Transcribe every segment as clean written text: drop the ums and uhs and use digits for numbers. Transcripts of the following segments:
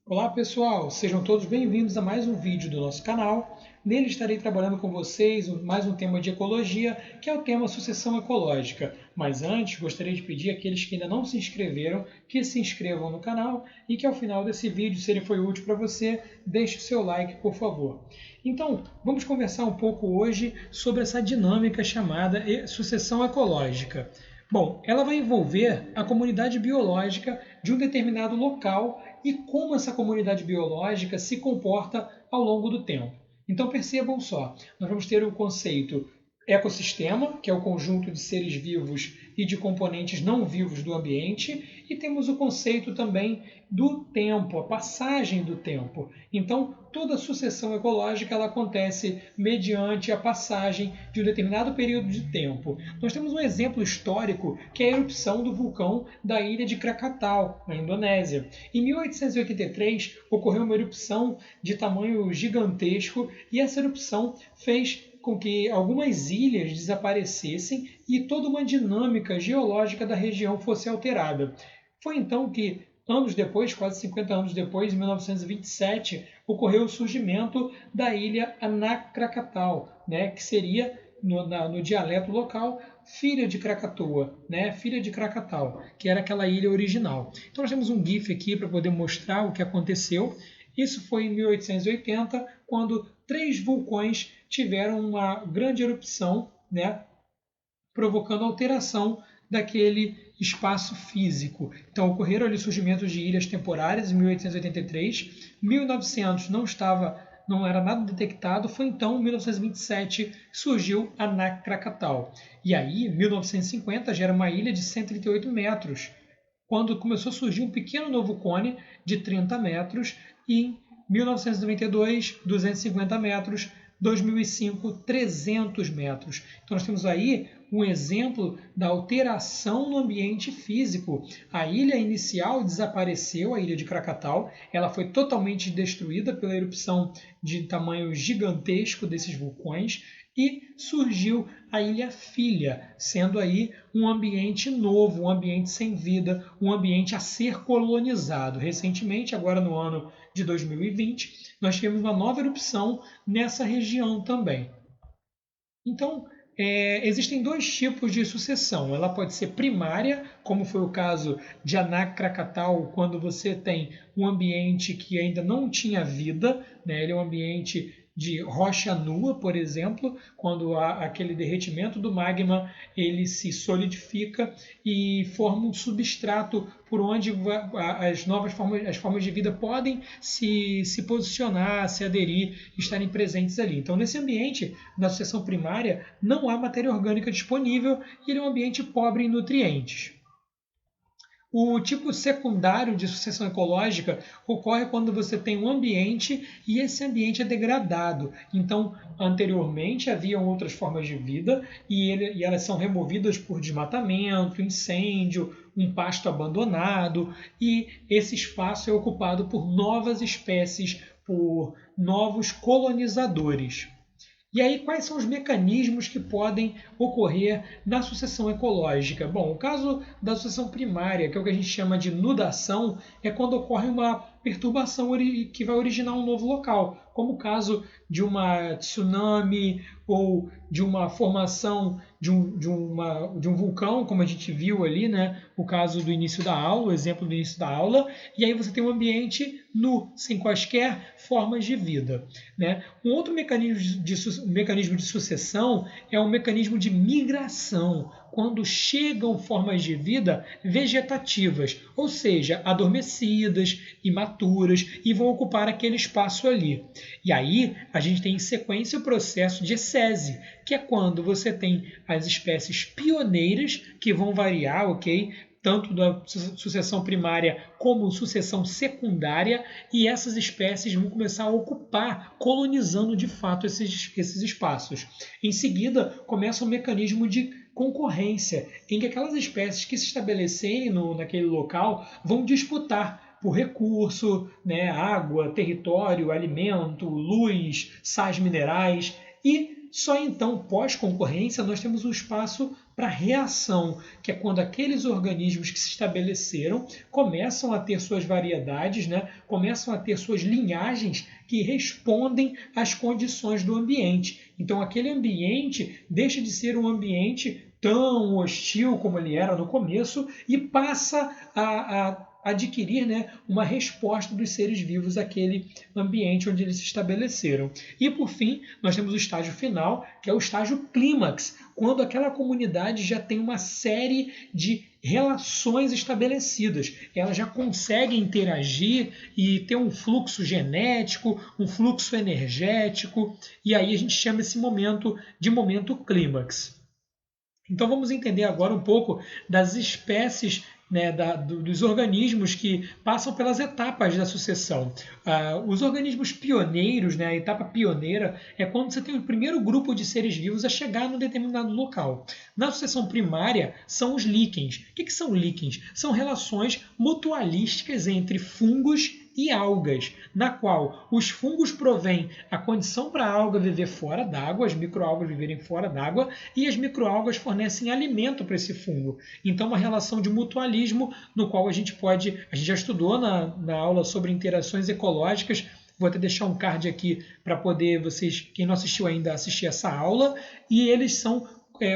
Olá pessoal, sejam todos bem-vindos a mais um vídeo do nosso canal. Nele estarei trabalhando com vocês mais um tema de ecologia, que é o tema sucessão ecológica. Mas antes, gostaria de pedir àqueles que ainda não se inscreveram, que se inscrevam no canal e que ao final desse vídeo, se ele foi útil para você, deixe o seu like, por favor. Então, vamos conversar um pouco hoje sobre essa dinâmica chamada sucessão ecológica. Bom, ela vai envolver a comunidade biológica de um determinado local e como essa comunidade biológica se comporta ao longo do tempo. Então percebam só, nós vamos ter o conceito ecossistema, que é o conjunto de seres vivos e de componentes não vivos do ambiente, e temos o conceito também do tempo, a passagem do tempo. Então, toda sucessão ecológica ela acontece mediante a passagem de um determinado período de tempo. Nós temos um exemplo histórico que é a erupção do vulcão da ilha de Krakatau, na Indonésia. Em 1883, ocorreu uma erupção de tamanho gigantesco e essa erupção fez com que algumas ilhas desaparecessem e toda uma dinâmica geológica da região fosse alterada. Foi então que, anos depois, quase 50 anos depois, em 1927, ocorreu o surgimento da ilha Anak Krakatau, que seria, no dialeto local, filha de Krakatoa, filha de Krakatau, que era aquela ilha original. Então nós temos um GIF aqui para poder mostrar o que aconteceu. Isso foi em 1880, quando 3 vulcões tiveram uma grande erupção, provocando alteração daquele espaço físico. Então ocorreram ali surgimentos de ilhas temporárias em 1883, 1900 não era nada detectado, foi então em 1927 surgiu Anak Krakatau. E aí, em 1950, já era uma ilha de 138 metros, quando começou a surgir um pequeno novo cone de 30 metros e em 1992, 250 metros, 2005, 300 metros. Então nós temos aí um exemplo da alteração no ambiente físico. A ilha inicial desapareceu, a ilha de Krakatau, ela foi totalmente destruída pela erupção de tamanho gigantesco desses vulcões e surgiu a ilha filha, sendo aí um ambiente novo, um ambiente sem vida, um ambiente a ser colonizado. Recentemente, agora no ano de 2020, nós tivemos uma nova erupção nessa região também. Então, existem 2 tipos de sucessão. Ela pode ser primária, como foi o caso de Anak Krakatau, quando você tem um ambiente que ainda não tinha vida, ele é um ambiente de rocha nua, por exemplo, quando há aquele derretimento do magma, ele se solidifica e forma um substrato por onde as formas de vida podem se posicionar, se aderir, estarem presentes ali. Então, nesse ambiente, na sucessão primária, não há matéria orgânica disponível e ele é um ambiente pobre em nutrientes. O tipo secundário de sucessão ecológica ocorre quando você tem um ambiente e esse ambiente é degradado. Então, anteriormente haviam outras formas de vida e elas são removidas por desmatamento, incêndio, um pasto abandonado, e esse espaço é ocupado por novas espécies, por novos colonizadores. E aí, quais são os mecanismos que podem ocorrer na sucessão ecológica? Bom, o caso da sucessão primária, que é o que a gente chama de nudação, é quando ocorre uma perturbação que vai originar um novo local, como o caso de uma tsunami ou de uma formação de um vulcão, como a gente viu ali, o caso do início da aula, o exemplo do início da aula, e aí você tem um ambiente nu, sem quaisquer formas de vida. Um outro mecanismo de sucessão é o mecanismo de migração, quando chegam formas de vida vegetativas, ou seja, adormecidas, imaturas, e vão ocupar aquele espaço ali. E aí a gente tem em sequência o processo de ecese, que é quando você tem as espécies pioneiras, que vão variar, ok? Tanto da sucessão primária como sucessão secundária, e essas espécies vão começar a ocupar, colonizando de fato esses espaços. Em seguida, começa um mecanismo de concorrência, em que aquelas espécies que se estabelecerem naquele local vão disputar por recurso, água, território, alimento, luz, sais minerais, e só então, pós-concorrência, nós temos um espaço para reação, que é quando aqueles organismos que se estabeleceram começam a ter suas variedades, né? Começam a ter suas linhagens que respondem às condições do ambiente. Então, aquele ambiente deixa de ser um ambiente tão hostil como ele era no começo e passa a adquirir, né, uma resposta dos seres vivos àquele ambiente onde eles se estabeleceram. E, por fim, nós temos o estágio final, que é o estágio clímax, quando aquela comunidade já tem uma série de relações estabelecidas. Ela já consegue interagir e ter um fluxo genético, um fluxo energético, e aí a gente chama esse momento de momento clímax. Então vamos entender agora um pouco das espécies, né, dos organismos que passam pelas etapas da sucessão. Os organismos pioneiros, né, a etapa pioneira, é quando você tem o primeiro grupo de seres vivos a chegar num determinado local. Na sucessão primária, são os líquens. O que são líquens? São relações mutualísticas entre fungos e algas, na qual os fungos provêm a condição para a alga viver fora d'água, as microalgas viverem fora d'água, e as microalgas fornecem alimento para esse fungo. Então, uma relação de mutualismo, no qual a gente já estudou na aula sobre interações ecológicas. Vou até deixar um card aqui para poder vocês, quem não assistiu ainda, assistir essa aula, e eles são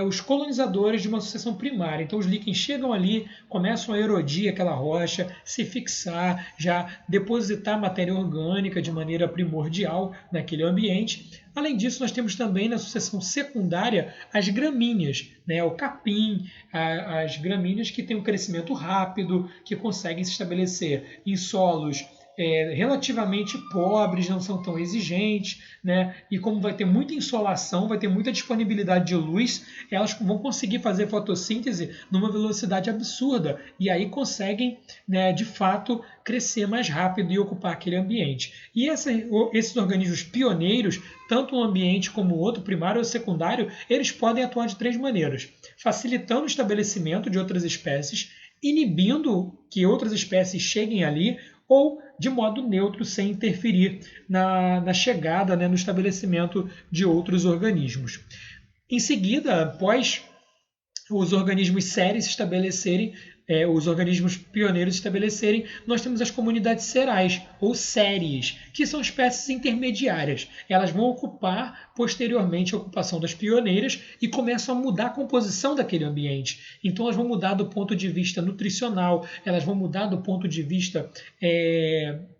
os colonizadores de uma sucessão primária. Então os líquens chegam ali, começam a erodir aquela rocha, se fixar, já depositar matéria orgânica de maneira primordial naquele ambiente. Além disso, nós temos também na sucessão secundária as gramíneas, né? O capim, as gramíneas que têm um crescimento rápido, que conseguem se estabelecer em solos relativamente pobres, não são tão exigentes, né? E como vai ter muita insolação, vai ter muita disponibilidade de luz, elas vão conseguir fazer fotossíntese numa velocidade absurda e aí conseguem, né, de fato, crescer mais rápido e ocupar aquele ambiente. E esses organismos pioneiros, tanto um ambiente como o outro, primário ou secundário, eles podem atuar de 3 maneiras: facilitando o estabelecimento de outras espécies, inibindo que outras espécies cheguem ali, ou de modo neutro, sem interferir na chegada, né, no estabelecimento de outros organismos. Em seguida, após os organismos sérios se estabelecerem, os organismos pioneiros se estabelecerem, nós temos as comunidades serais, ou séries, que são espécies intermediárias. Elas vão ocupar posteriormente a ocupação das pioneiras e começam a mudar a composição daquele ambiente. Então elas vão mudar do ponto de vista nutricional, elas vão mudar do ponto de vista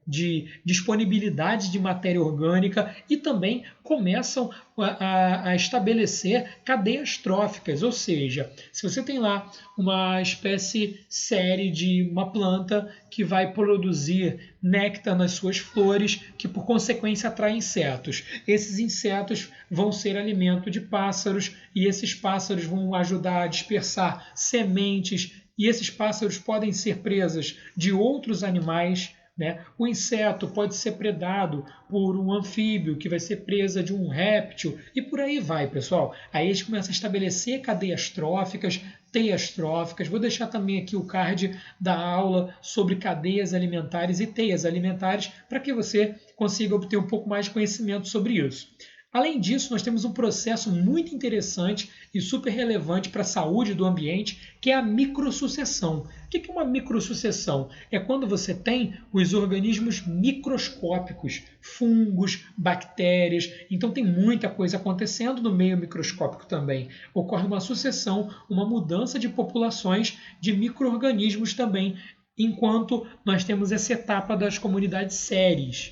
de disponibilidade de matéria orgânica e também começam a estabelecer cadeias tróficas, ou seja, se você tem lá uma espécie série de uma planta que vai produzir néctar nas suas flores, que por consequência atrai insetos. Esses insetos vão ser alimento de pássaros e esses pássaros vão ajudar a dispersar sementes e esses pássaros podem ser presas de outros animais, né? O inseto pode ser predado por um anfíbio, que vai ser presa de um réptil, e por aí vai, pessoal. Aí eles começam a estabelecer cadeias tróficas, teias tróficas. Vou deixar também aqui o card da aula sobre cadeias alimentares e teias alimentares, para que você consiga obter um pouco mais de conhecimento sobre isso. Além disso, nós temos um processo muito interessante e super relevante para a saúde do ambiente, que é a microsucessão. O que é uma microsucessão? É quando você tem os organismos microscópicos, fungos, bactérias. Então tem muita coisa acontecendo no meio microscópico também. Ocorre uma sucessão, uma mudança de populações de micro-organismos também, enquanto nós temos essa etapa das comunidades séries.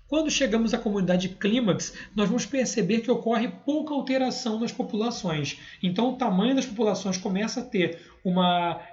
Quando chegamos à comunidade clímax, nós vamos perceber que ocorre pouca alteração nas populações. Então, o tamanho das populações começa a ter um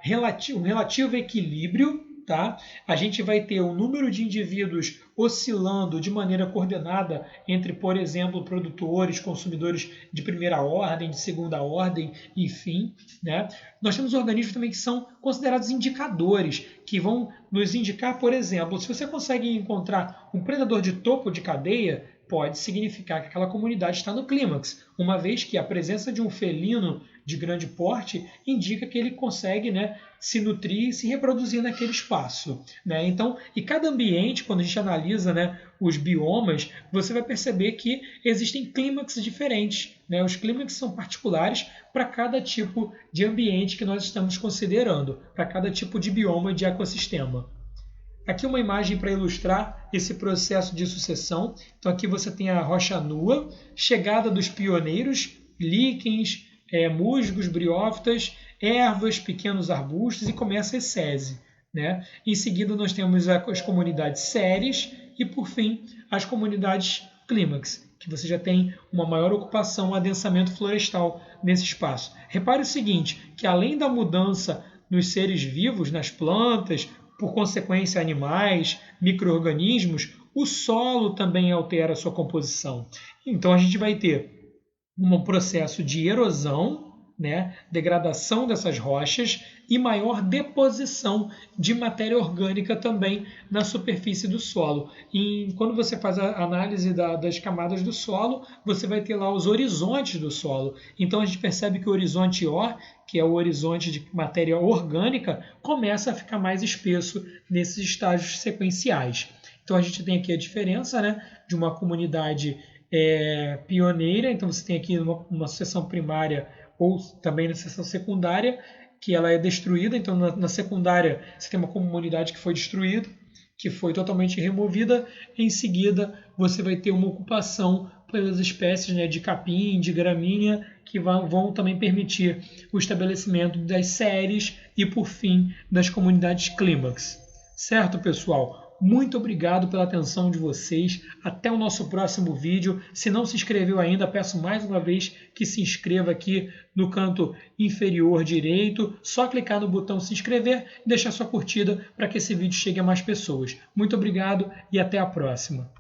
relativo equilíbrio. Tá? A gente vai ter o número de indivíduos oscilando de maneira coordenada entre, por exemplo, produtores, consumidores de primeira ordem, de segunda ordem, enfim. Né? Nós temos organismos também que são considerados indicadores, que vão nos indicar, por exemplo, se você consegue encontrar um predador de topo de cadeia, pode significar que aquela comunidade está no clímax, uma vez que a presença de um felino de grande porte, indica que ele consegue, né, se nutrir e se reproduzir naquele espaço, né? Então, e cada ambiente, quando a gente analisa, né, os biomas, você vai perceber que existem clímax diferentes, né? Os clímax são particulares para cada tipo de ambiente que nós estamos considerando, para cada tipo de bioma de ecossistema. Aqui uma imagem para ilustrar esse processo de sucessão. Então aqui você tem a rocha nua, chegada dos pioneiros, líquens, musgos, briófitas, ervas, pequenos arbustos e começa a essese, né? Em seguida nós temos as comunidades séries e por fim as comunidades clímax, que você já tem uma maior ocupação, um adensamento florestal nesse espaço. Repare o seguinte, que além da mudança nos seres vivos, nas plantas, por consequência animais, micro-organismos, o solo também altera a sua composição. Então a gente vai ter um processo de erosão, né, degradação dessas rochas e maior deposição de matéria orgânica também na superfície do solo. E quando você faz a análise das camadas do solo, você vai ter lá os horizontes do solo. Então a gente percebe que o horizonte O, que é o horizonte de matéria orgânica, começa a ficar mais espesso nesses estágios sequenciais. Então a gente tem aqui a diferença, né, de uma comunidade pioneira, então você tem aqui uma sucessão primária ou também na seção secundária, que ela é destruída. Então, na secundária, você tem uma comunidade que foi destruída, que foi totalmente removida. Em seguida, você vai ter uma ocupação pelas espécies, né, de capim, de gramínea, que vão também permitir o estabelecimento das séries e, por fim, das comunidades clímax. Certo, pessoal? Muito obrigado pela atenção de vocês. Até o nosso próximo vídeo. Se não se inscreveu ainda, peço mais uma vez que se inscreva aqui no canto inferior direito. Só clicar no botão se inscrever e deixar sua curtida para que esse vídeo chegue a mais pessoas. Muito obrigado e até a próxima.